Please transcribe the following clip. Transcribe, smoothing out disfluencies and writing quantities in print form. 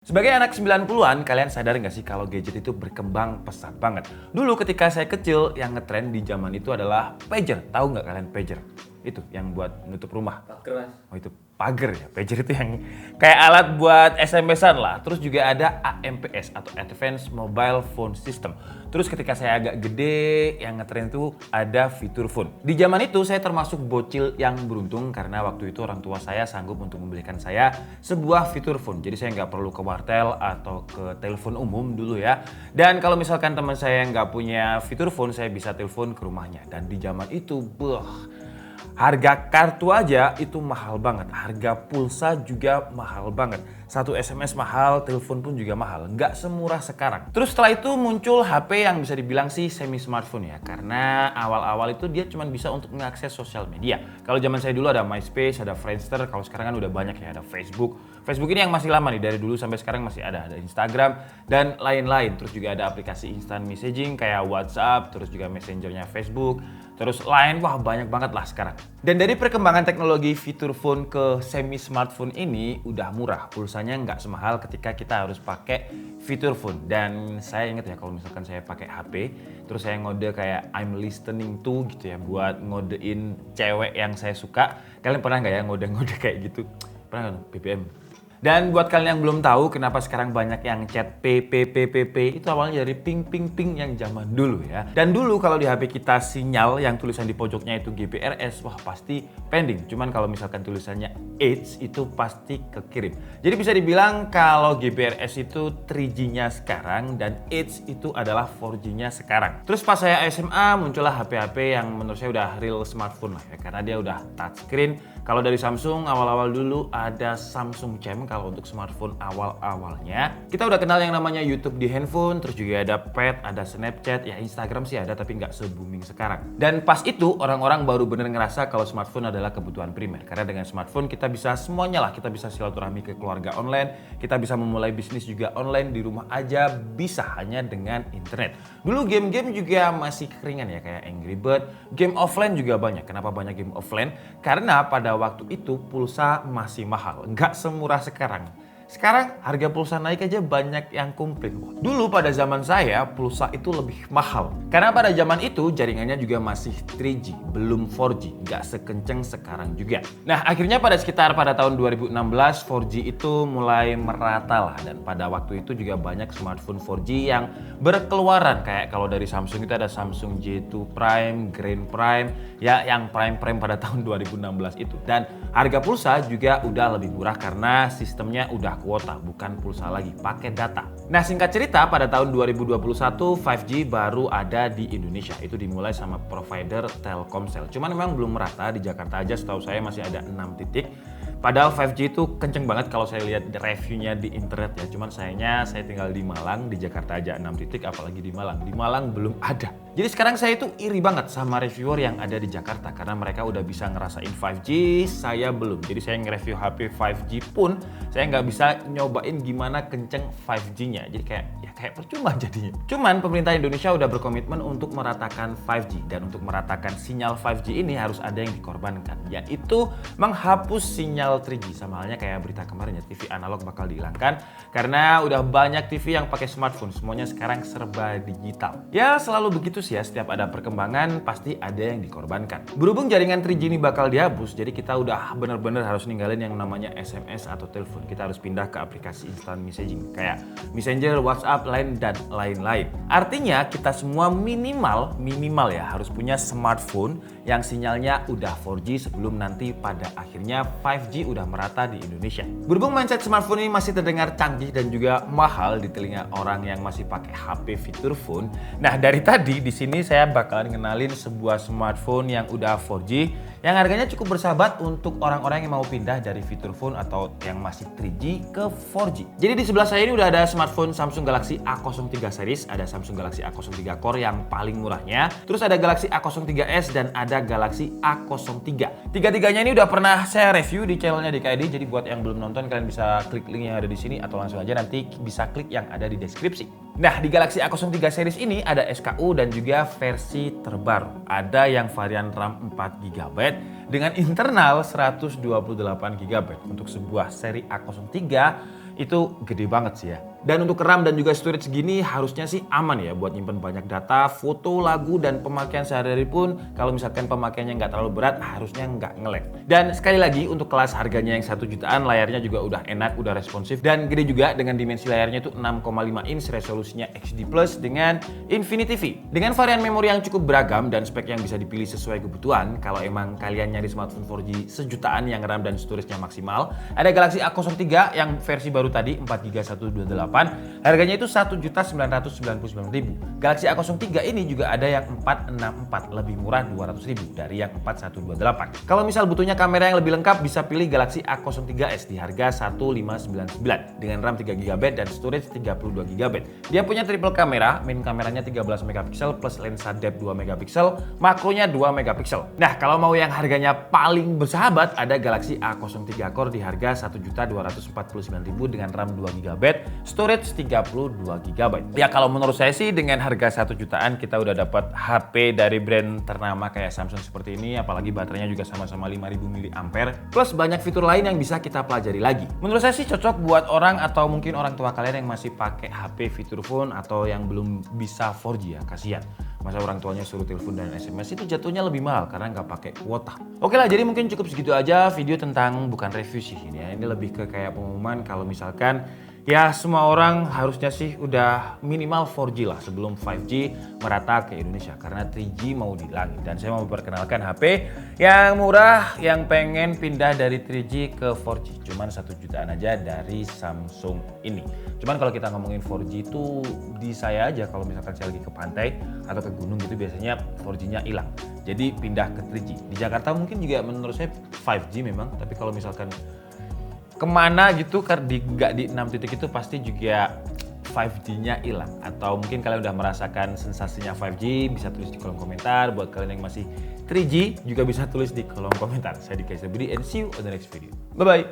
Sebagai anak 90-an, kalian sadar nggak sih kalau gadget itu berkembang pesat banget? Dulu ketika saya kecil, yang ngetren di zaman itu adalah pager. Tahu nggak kalian pager? Itu yang buat nutup rumah. Pager. Oh itu pager ya, pager itu yang kayak alat buat SMS-an lah. Terus juga ada AMPS atau Advanced Mobile Phone System. Terus ketika saya agak gede, yang ngetren itu ada fitur phone. Di zaman itu saya termasuk bocil yang beruntung karena waktu itu orang tua saya sanggup untuk membelikan saya sebuah fitur phone. Jadi saya nggak perlu ke wartel atau ke telepon umum dulu ya. Dan kalau misalkan teman saya nggak punya fitur phone, saya bisa telepon ke rumahnya. Dan di zaman itu, harga kartu aja itu mahal banget, harga pulsa juga mahal banget. Satu SMS mahal, telepon pun juga mahal, nggak semurah sekarang. Terus setelah itu muncul HP yang bisa dibilang sih semi smartphone ya, karena awal-awal itu dia cuma bisa untuk mengakses sosial media. Kalau zaman saya dulu ada MySpace, ada Friendster, kalau sekarang kan udah banyak ya, ada Facebook. Facebook ini yang masih lama nih, dari dulu sampai sekarang masih ada Instagram dan lain-lain. Terus juga ada aplikasi instant messaging kayak WhatsApp, terus juga messengernya Facebook. Terus lain, wah banyak banget lah sekarang. Dan dari perkembangan teknologi fitur phone ke semi smartphone ini udah murah. Pulsanya nggak semahal ketika kita harus pakai fitur phone. Dan saya ingat ya kalau misalkan saya pakai HP, terus saya ngode kayak I'm listening to gitu ya, buat ngodein cewek yang saya suka. Kalian pernah nggak ya ngode-ngode kayak gitu? Pernah nggak? BBM. Dan buat kalian yang belum tahu kenapa sekarang banyak yang chat PPPPP, itu awalnya dari ping ping ping yang zaman dulu ya. Dan dulu kalau di HP kita sinyal yang tulisan di pojoknya itu GPRS, wah pasti pending. Cuman kalau misalkan tulisannya H itu pasti kekirim. Jadi bisa dibilang kalau GPRS itu 3G-nya sekarang dan H itu adalah 4G-nya sekarang. Terus pas saya SMA muncullah HP-HP yang menurut saya udah real smartphone lah ya, karena dia udah touchscreen. Kalau dari Samsung awal-awal dulu ada Samsung Champ kalau untuk smartphone awal-awalnya. Kita udah kenal yang namanya YouTube di handphone, terus juga ada Pet, ada Snapchat, ya Instagram sih ada tapi nggak se-booming sekarang. Dan pas itu orang-orang baru bener ngerasa kalau smartphone adalah kebutuhan primer. Karena dengan smartphone kita bisa semuanya lah, kita bisa silaturahmi ke keluarga online, kita bisa memulai bisnis juga online, di rumah aja bisa hanya dengan internet. Dulu game-game juga masih keringan ya kayak Angry Bird, game offline juga banyak. Kenapa banyak game offline? Karena pada waktu itu pulsa masih mahal, nggak semurah sekarang. Sekarang harga pulsa naik aja banyak yang komplain. Dulu pada zaman saya pulsa itu lebih mahal. Karena pada zaman itu jaringannya juga masih 3G, belum 4G. Nggak sekenceng sekarang juga. Nah akhirnya pada tahun 2016 4G itu mulai merata lah. Dan pada waktu itu juga banyak smartphone 4G yang berkeluaran. Kayak kalau dari Samsung itu ada Samsung J2 Prime, Grand Prime. Ya yang Prime pada tahun 2016 itu. Dan harga pulsa juga udah lebih murah karena sistemnya udah kuota, bukan pulsa lagi, pakai data. Nah singkat cerita pada tahun 2021 5G baru ada di Indonesia. Itu dimulai sama provider Telkomsel. Cuman memang belum merata, di Jakarta aja setahu saya masih ada 6 titik. Padahal 5G itu kenceng banget kalau saya lihat reviewnya di internet ya. Cuman sayangnya saya tinggal di Malang, di Jakarta aja 6 titik apalagi di Malang. Di Malang belum ada. Jadi sekarang saya itu iri banget sama reviewer yang ada di Jakarta karena mereka udah bisa ngerasain 5G, saya belum. Jadi saya nge-review HP 5G pun saya nggak bisa nyobain gimana kenceng 5G-nya. Jadi kayak percuma jadinya. Cuman pemerintah Indonesia udah berkomitmen untuk meratakan 5G dan untuk meratakan sinyal 5G ini harus ada yang dikorbankan, yaitu menghapus sinyal 3G. Sama halnya kayak berita kemarin ya, TV analog bakal dihilangkan karena udah banyak TV yang pakai smartphone. Semuanya sekarang serba digital. Ya selalu begitu sih ya, setiap ada perkembangan pasti ada yang dikorbankan. Berhubung jaringan 3G ini bakal dihapus, jadi kita udah bener-bener harus ninggalin yang namanya SMS atau telepon. Kita harus pindah ke aplikasi instant messaging kayak Messenger, WhatsApp, Line, dan lain-lain. Artinya kita semua minimal ya harus punya smartphone yang sinyalnya udah 4G sebelum nanti pada akhirnya 5G udah merata di Indonesia. Berhubung mindset smartphone ini masih terdengar canggih dan juga mahal di telinga orang yang masih pakai HP fitur phone. Nah dari tadi di sini saya bakalan ngenalin sebuah smartphone yang udah 4G yang harganya cukup bersahabat untuk orang-orang yang mau pindah dari fitur phone atau yang masih 3G ke 4G. Jadi di sebelah saya ini udah ada smartphone Samsung Galaxy A03 series, ada Samsung Galaxy A03 Core yang paling murahnya, terus ada Galaxy A03s dan ada Galaxy A03. Tiga-tiganya ini udah pernah saya review di channelnya DKID, jadi buat yang belum nonton kalian bisa klik link yang ada di sini atau langsung aja nanti bisa klik yang ada di deskripsi. Nah, di Galaxy A03 series ini ada SKU dan juga versi terbaru. Ada yang varian RAM 4GB dengan internal 128GB. Untuk sebuah seri A03 itu gede banget sih ya. Dan untuk RAM dan juga storage segini harusnya sih aman ya buat nyimpen banyak data, foto, lagu, dan pemakaian sehari-hari pun kalau misalkan pemakaiannya nggak terlalu berat harusnya nggak nge-lag. Dan sekali lagi untuk kelas harganya yang 1 jutaan, layarnya juga udah enak, udah responsif dan gede juga dengan dimensi layarnya itu 6,5 inch, resolusinya HD+ dengan Infinity V. Dengan varian memori yang cukup beragam dan spek yang bisa dipilih sesuai kebutuhan, kalau emang kalian nyari smartphone 4G sejutaan yang RAM dan storage-nya maksimal, ada Galaxy A03 yang versi baru tadi 4GB 128. Harganya itu Rp1.999.000. Galaxy A03 ini juga ada yang 464, lebih murah Rp200.000 dari yang 4128. Kalau misal butuhnya kamera yang lebih lengkap, bisa pilih Galaxy A03s di harga Rp1.599 dengan RAM 3GB dan storage 32GB. Dia punya triple kamera, main kameranya 13MP plus lensa depth 2MP, makronya 2MP. Nah, kalau mau yang harganya paling bersahabat, ada Galaxy A03 Core di harga Rp1.249.000 dengan RAM 2GB, storage 32GB. Ya kalau menurut saya sih dengan harga 1 jutaan kita udah dapat HP dari brand ternama kayak Samsung seperti ini, apalagi baterainya juga sama-sama 5000 mAh, plus banyak fitur lain yang bisa kita pelajari lagi. Menurut saya sih cocok buat orang atau mungkin orang tua kalian yang masih pakai HP fitur phone atau yang belum bisa 4G ya, kasihan. Masa orang tuanya suruh telepon dan SMS itu jatuhnya lebih mahal karena nggak pakai kuota. Oke lah, jadi mungkin cukup segitu aja video tentang, bukan review sih ini ya, ini lebih ke kayak pengumuman kalau misalkan ya semua orang harusnya sih udah minimal 4G lah sebelum 5G merata ke Indonesia karena 3G mau dihilangin. Dan saya mau memperkenalkan HP yang murah yang pengen pindah dari 3G ke 4G. Cuman 1 jutaan aja dari Samsung ini. Cuman kalau kita ngomongin 4G itu di saya aja kalau misalkan saya lagi ke pantai atau ke gunung gitu biasanya 4G-nya hilang. Jadi pindah ke 3G. Di Jakarta mungkin juga menurut saya 5G memang, tapi kalau misalkan kemana gitu nggak di 6 titik itu pasti juga 5G-nya hilang. Atau mungkin kalian udah merasakan sensasinya 5G, bisa tulis di kolom komentar. Buat kalian yang masih 3G juga bisa tulis di kolom komentar. Saya Dika Budi and see you on the next video. Bye bye.